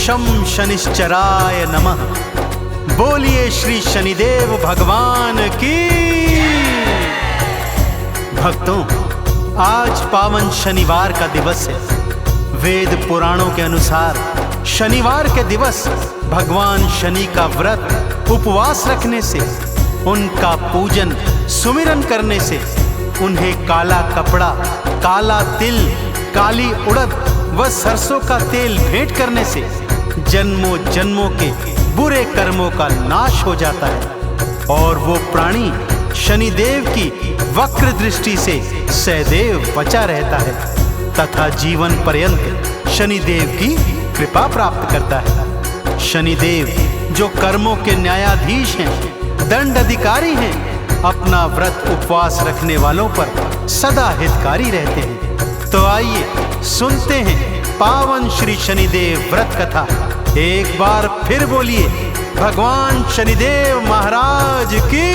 शं शनिश्चराय नमः। बोलिए श्री शनिदेव भगवान की। भक्तों, आज पावन शनिवार का दिवस है। वेद पुराणों के अनुसार शनिवार के दिवस भगवान शनि का व्रत उपवास रखने से, उनका पूजन सुमिरन करने से, उन्हें काला कपड़ा, काला तिल, काली उड़द व सरसों का तेल भेंट करने से जन्मों जन्मों के बुरे कर्मों का नाश हो जाता है और वो प्राणी शनिदेव की वक्र दृष्टि से सदैव बचा रहता है तथा जीवन पर्यंत शनिदेव की कृपा प्राप्त करता है। शनिदेव जो कर्मों के न्यायाधीश हैं, दंड अधिकारी हैं, अपना व्रत उपवास रखने वालों पर सदा हितकारी रहते हैं। तो आइए सुनते हैं पावन श्री शनिदेव व्रत कथा। एक बार फिर बोलिए भगवान शनिदेव महाराज की।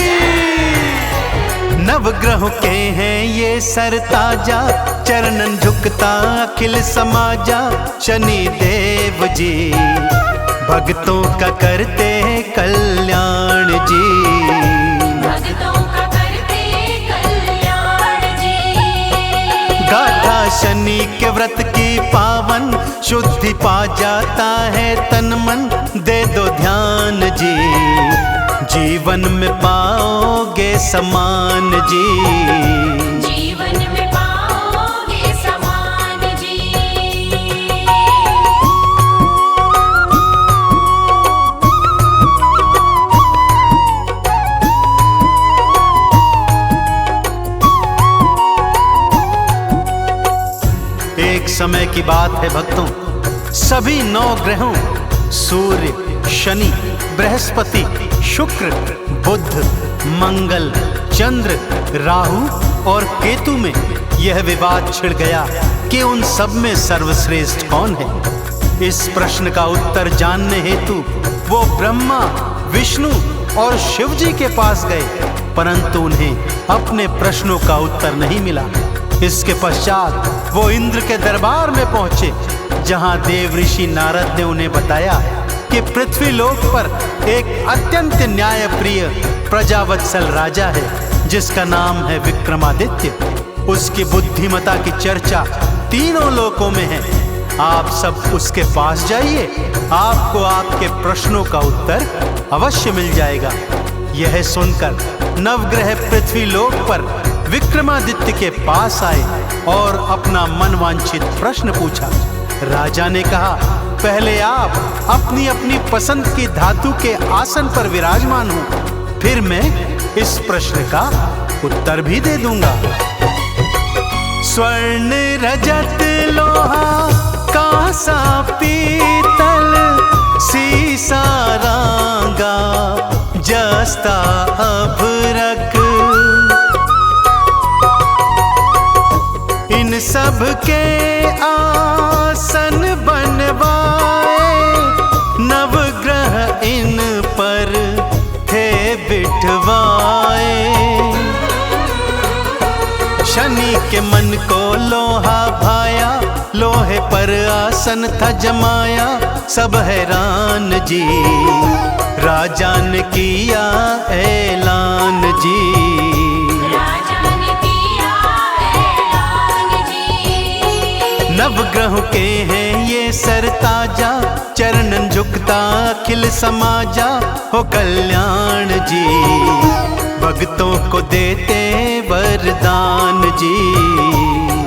नवग्रहों के हैं ये सरताजा, चरणन झुकता अखिल समाजा। शनिदेव जी भक्तों का करते कल्याण जी, भक्तों का करते कल्याण जी। गाथा शनि के व्रत की पावन, शुद्धि पा जाता है तन मन। दे दो ध्यान जी, जीवन में पाओगे समान जी, जीवन में पाओगे समान जी। एक समय की बात है भक्तों, सभी 9 ग्रहों सूर्य, शनि, बृहस्पति, शुक्र, बुध, मंगल, चंद्र, राहु और केतु में यह विवाद छिड़ गया कि उन सब में सर्वश्रेष्ठ कौन है। इस प्रश्न का उत्तर जानने हेतु वो ब्रह्मा, विष्णु और शिव जी के पास गए, परंतु उन्हें अपने प्रश्नों का उत्तर नहीं मिला। इसके पश्चात वो इंद्र के दरबार में पहुंचे, जहां देव ऋषि नारद ने उन्हें बताया कि पृथ्वी लोक पर एक अत्यंत न्यायप्रिय प्रजावत्सल राजा है जिसका नाम है विक्रमादित्य। उसकी बुद्धिमता की चर्चा तीनों लोकों में है। आप सब उसके पास जाइए, आपको आपके प्रश्नों का उत्तर अवश्य मिल जाएगा। यह सुनकर नवग्रह पृथ्वी लोक पर विक्रमादित्य के पास आए और अपना मनवांछित प्रश्न पूछा। राजा ने कहा, पहले आप अपनी अपनी पसंद की धातु के आसन पर विराजमान हो, फिर मैं इस प्रश्न का उत्तर भी दे दूंगा। स्वर्ण, रजत, लोहा, कांसा, पीतल, सीसा, रांगा, जस्ता, अभ्रक, इन सब के आसन बनवाए, नवग्रह इन पर थे बिठवाए। शनि के मन को लोहा भाया, लोहे पर आसन था जमाया। सब हैरान जी, राजा ने किया ऐलान जी, नवग्रहों के हैं ये सरताजा, चरणन झुकता अखिल समाजा। हो कल्याण जी भक्तों को देते वरदान जी,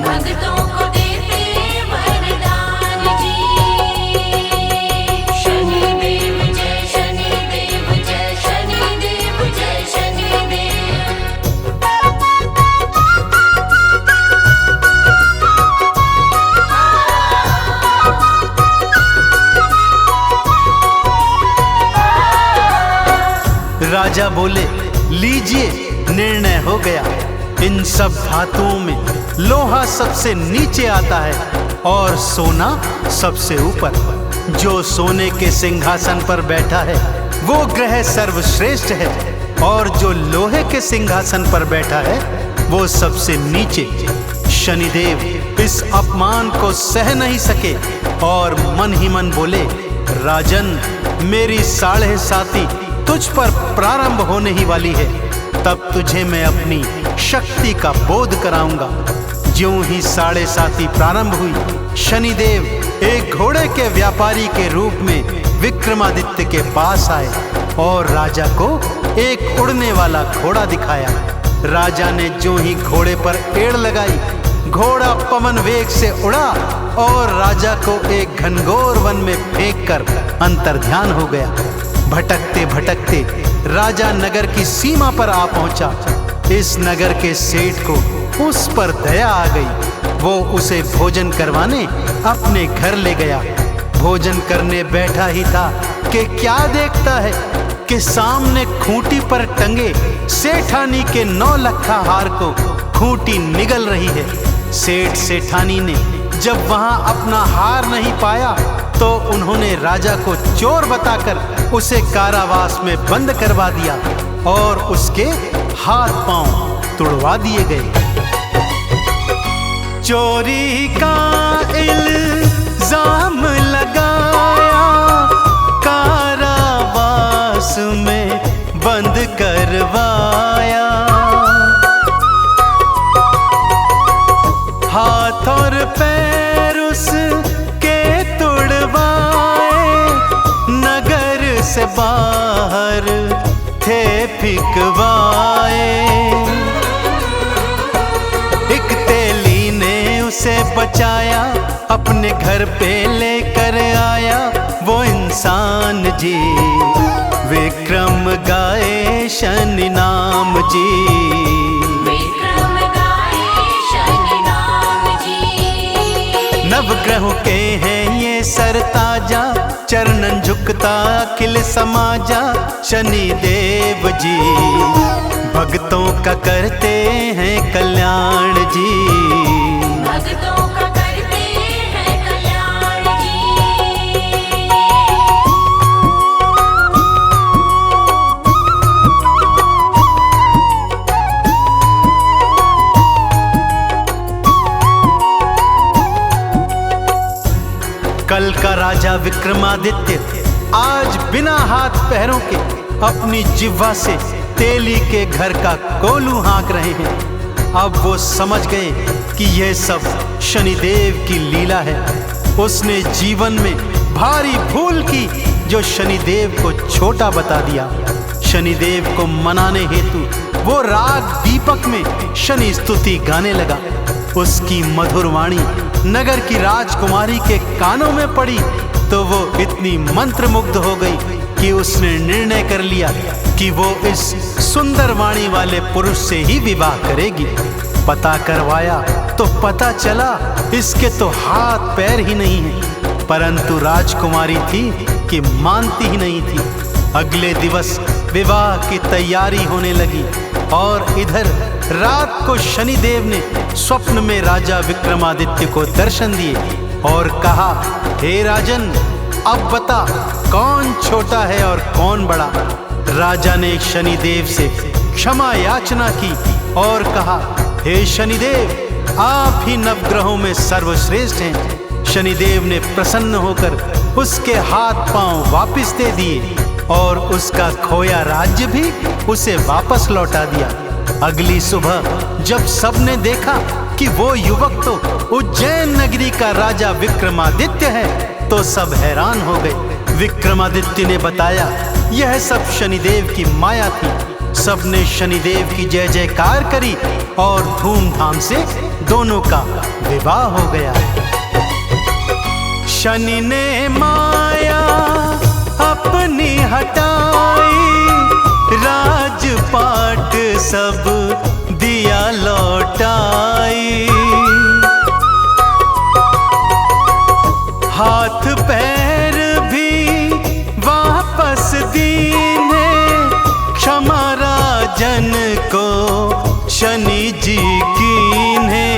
भक्तों को देते वरदान जी। शनिदेव जय शनिदेव, जय शनिदेव, जय शनिदेव। राजा बोले, लीजिए निर्णय हो गया। इन सब धातुओं में लोहा सबसे नीचे आता है और सोना सबसे ऊपर। जो सोने के सिंहासन पर बैठा है वो ग्रह सर्वश्रेष्ठ है और जो लोहे के सिंहासन पर बैठा है वो सबसे नीचे। शनिदेव इस अपमान को सह नहीं सके और मन ही मन बोले, राजन, मेरी 7.5 तुझ पर प्रारंभ होने ही वाली है। तब तुझे मैं अपनी शक्ति का बोध कराऊंगा। ज्यों ही 7.5 प्रारंभ हुई, शनिदेव एक घोड़े के व्यापारी के रूप में विक्रमादित्य के पास आए और राजा को एक उड़ने वाला घोड़ा दिखाया। राजा ने ज्यों ही घोड़े पर एड़ लगाई, घोड़ा पवन वेग से उड़ा और राजा को एक घनघोर वन में फेंककर अंतर्ध्यान हो गया। भटकते भटकते राजा नगर की सीमा पर आ पहुंचा। इस नगर के सेठ को उस पर दया आ गई। वो उसे भोजन करवाने अपने घर ले गया। भोजन करने बैठा ही था कि क्या देखता है कि सामने खूंटी पर टंगे सेठानी के 9 लखा हार को खूंटी निगल रही है। सेठ सेठानी ने जब वहां अपना हार नहीं पाया तो उन्होंने राजा को चोर बताकर उसे कारावास में बंद करवा दिया और उसके हाथ पांव तुड़वा दिए गए। चोरी का इल्जाम लगाया, कारावास में बंद करवाया। हाथ और पैर उसके तुड़वाए, नगर से बाहर थे फिकवाए। एक तेली ने उसे बचाया, अपने घर पे लेकर आया वो इंसान जी। विक्रम गाए शनि नाम जी, विक्रम गाए शनि नाम जी। नवग्रहों के हैं ये सरताजा, चरणन झुकता अखिल समाजा। शनि देव जी भक्तों का करते हैं कल्याण जी, भक्तों का करते हैं कल्याण जी। कल का राजा विक्रमादित्य आज बिना हाथ पैरों के अपनी जिह्वा से तेली के घर का कोलू हाँक रहे हैं। अब वो समझ गए कि यह सब शनिदेव की लीला है। उसने जीवन में भारी भूल की जो शनिदेव को छोटा बता दिया। शनिदेव को मनाने हेतु वो राग दीपक में शनि स्तुति गाने लगा। उसकी मधुर वाणी नगर की राजकुमारी के कानों में पड़ी तो वो इतनी मंत्रमुग्ध हो गई कि उसने निर्णय कर लिया कि वो इस सुंदर वाणी वाले पुरुष से ही विवाह करेगी। पता करवाया तो पता चला इसके तो हाथ पैर ही नहीं है, परंतु राजकुमारी थी कि मानती ही नहीं थी। अगले दिवस विवाह की तैयारी होने लगी और इधर रात को शनिदेव ने स्वप्न में राजा विक्रमादित्य को दर्शन दिए और कहा, हे राजन, अब बता कौन छोटा है और कौन बड़ा। राजा ने शनिदेव से क्षमा याचना की और कहा, हे शनिदेव, आप ही नवग्रहों में सर्वश्रेष्ठ हैं। शनिदेव ने प्रसन्न होकर उसके हाथ पांव वापस दे दिए और उसका खोया राज्य भी उसे वापस लौटा दिया। अगली सुबह जब सबने देखा कि वो युवक तो उज्जैन नगरी का राजा विक्रमादित्य है तो सब हैरान हो गए। विक्रमादित्य ने बताया, यह सब शनिदेव की माया थी। सबने शनिदेव की जय जयकार करी और धूमधाम से दोनों का विवाह हो गया। शनि ने माया अपनी हटाई, राजपाट सब दिया लौटाई। हाथ पैर भी वापस दीने, क्षमा राजन को शनि जी कीन्हे।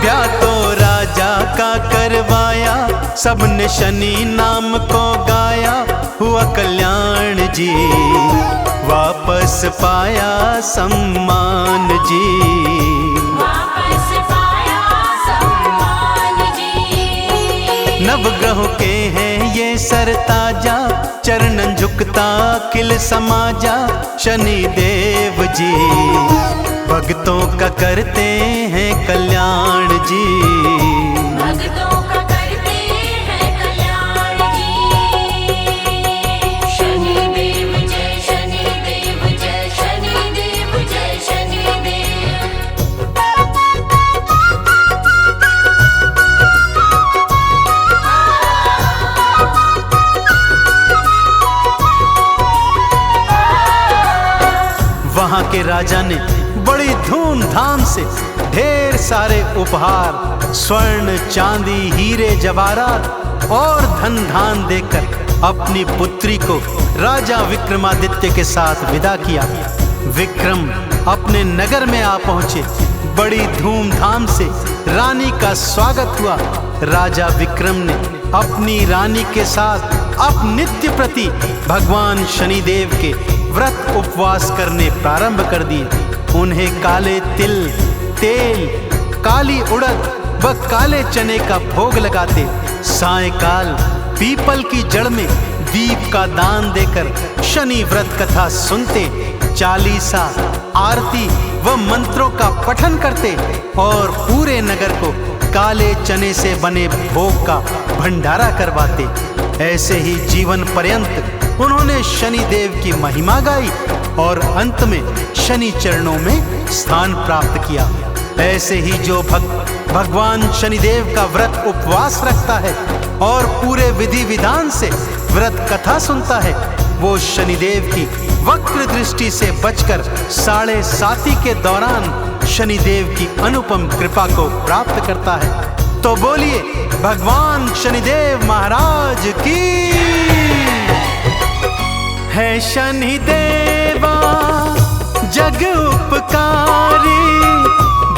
ब्याह तो राजा का करवाया, सबने शनि नाम को गाया। हुआ कल्याण जी, वापस पाया सम्मान जी, वापस पाया सम्मान जी। नव नवग्रहों के हैं ये सरताजा, चरणन झुकता खिल समाजा शनि देव जी। भक्तों का करते हैं कल्याण जी। भक्तों का करते हैं कल्याण जी। शनि देव जय शनि देव जय शनि देव जय शनि देव। वहां के राजा ने बड़ी धूमधाम से ढेर सारे उपहार, स्वर्ण चांदी हीरे जवाहरात और धन धान देकर अपनी पुत्री को राजा विक्रमादित्य के साथ विदा किया। विक्रम अपने नगर में आ पहुंचे। बड़ी धूमधाम से रानी का स्वागत हुआ। राजा विक्रम ने अपनी रानी के साथ अब नित्य प्रति भगवान शनिदेव के व्रत उपवास करने प्रारंभ कर दिए। उन्हें काले तिल, तेल, काली उड़द व काले चने का भोग लगाते, सायंकाल पीपल की जड़ में दीप का दान देकर शनि व्रत कथा सुनते, चालीसा, आरती व मंत्रों का पठन करते और पूरे नगर को काले चने से बने भोग का भंडारा करवाते। ऐसे ही जीवन पर्यंत उन्होंने शनि देव की महिमा गाई और अंत में शनि चरणों में स्थान प्राप्त किया। ऐसे ही जो भक्त भगवान शनिदेव का व्रत उपवास रखता है और पूरे विधि विधान से व्रत कथा सुनता है, वो शनिदेव की वक्र दृष्टि से बचकर 7.5 के दौरान शनिदेव की अनुपम कृपा को प्राप्त करता है। तो बोलिए भगवान शनिदेव महाराज की। है शनिदेवा जग उपकारी,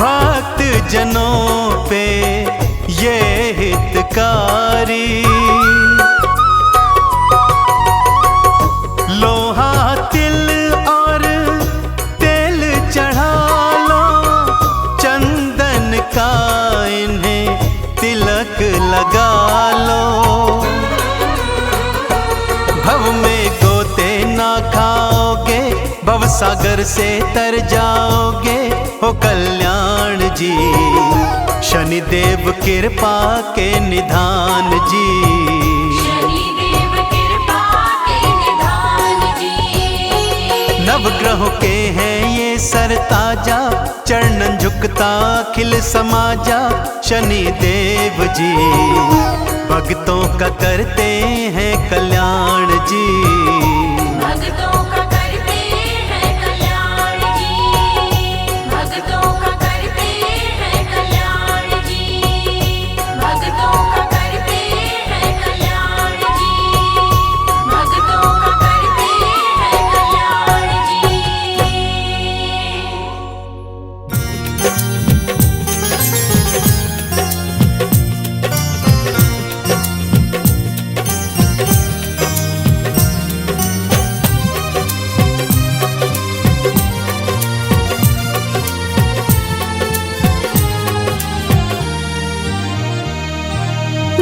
भक्त जनों पे ये हितकारी। लोहा तिल और तेल चढ़ा लो, चंदन का इन्हें तिलक लगा लो। भव में गोते ना खाओगे, भव सागर से तर जाओगे, हो कल्याण जी शनिदेव कृपा के निधान जी। शनिदेव कृपा के निधान जी। नवग्रहों के हैं ये सरताजा, चरणन झुकता खिल समाजा शनि देव जी। भक्तों का करते हैं कल्याण जी। भक्तों का करते हैं कल्याण जी। भक्तों का करते हैं कल्याण जी। भक्तों का करते हैं कल्याण जी। भक्तों का करते हैं कल्याण जी।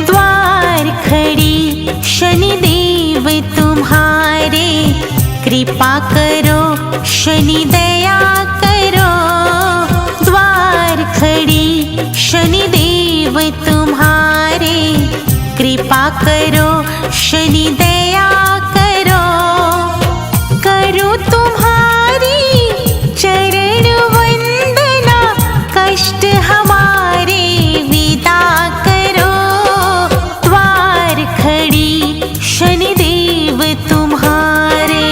द्वार खड़ी शनिदेव तुम्हारे, कृपा करो शनि दया करो। द्वार खड़ी शनिदेव तुम्हारे, कृपा करो शनि दया करो। करो तुम्हारी चरण वंदना, कष्ट हमारे विदा करो। द्वार खड़ी शनिदेव तुम्हारे।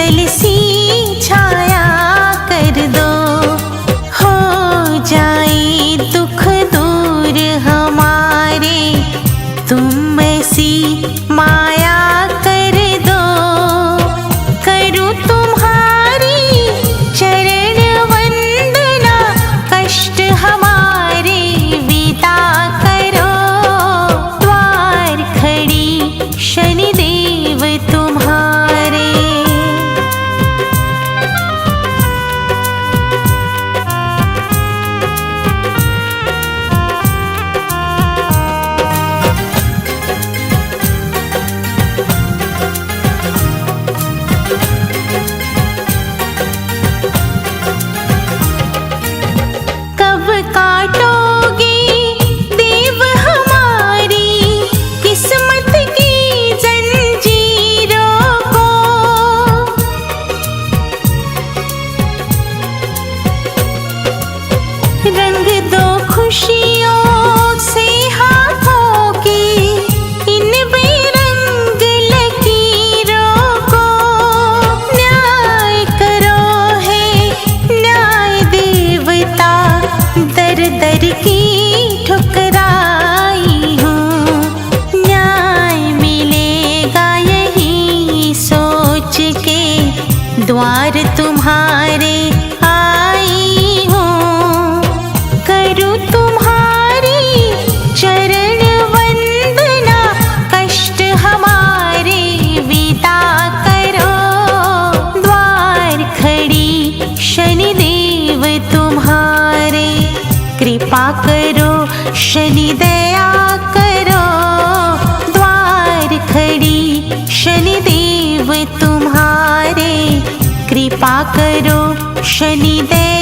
मंगल सी छाया कर दो, हो जाए दुख दूर हमारे, तुम ऐसी माया कर दो। करूँ तुम्हारी चरण वंदना, कष्ट हमारे विदा करो। द्वार खड़ी शनिदेव तुम्हारे। कब काटोगे देव हमारी किस्मत की जंजीरों को, रंग दो खुशियों से हाथों की इन बेरंग लकीरों को। न्याय करो है न्याय देवता, दर दर की ठुकराई हूँ। न्याय मिलेगा यही सोच के द्वार तुम्हारे आई हूँ। करूँ तुम्हारी चरण वंदना, कष्ट हमारे विदा करो। द्वार खड़ी शनिदेव तुम्हारे। कृपा करो शनि दया करो, द्वार खड़ी शनिदेव तुम्हारे। कृपा करो शनि दया